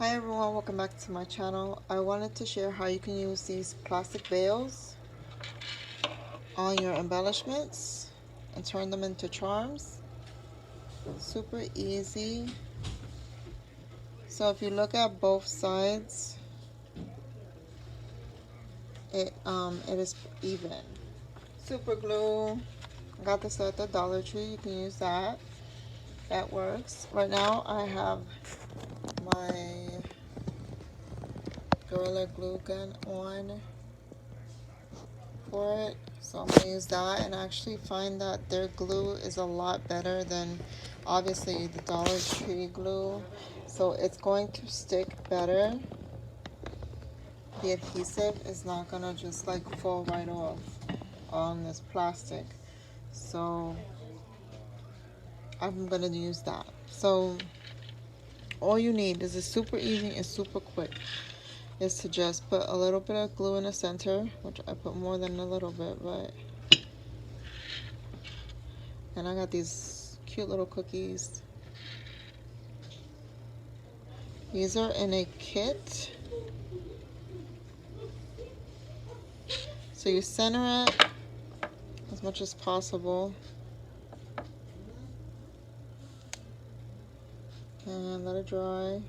Hi everyone, welcome back to my channel. I wanted to share how you can use these plastic veils on your embellishments and turn them into charms. Super easy. So if you look at both sides, it is even. Super glue. I got this at the Dollar Tree. You can use that. That works. Right now I have my Gorilla Glue gun on for it, so I'm gonna use that, and I actually find that their glue is a lot better than obviously the Dollar Tree glue, so it's going to stick better. The adhesive is not gonna just like fall right off on this plastic, so I'm gonna use that. So all you need is super easy and super quick is to just put a little bit of glue in the center, which I put more than a little bit, but and I got these cute little cookies. These are in a kit. So you center it as much as possible. And let it dry.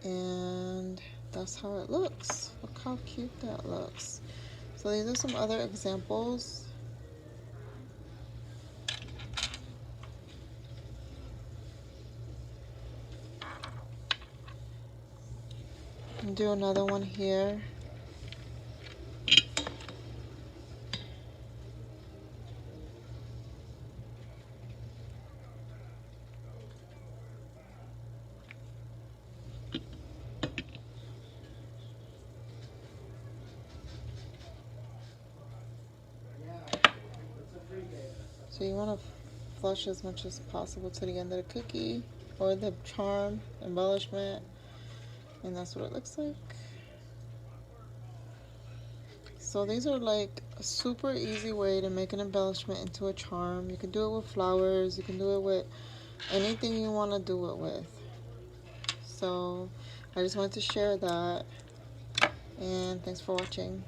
And that's how it looks. Look how cute that looks. So these are some other examples. And do another one here. So you want to flush as much as possible to the end of the cookie or the charm embellishment, and that's what it looks like. So these are like a super easy way to make an embellishment into a charm. You can do it with flowers, you can do it with anything you want to do it with. So I just wanted to share that, and thanks for watching.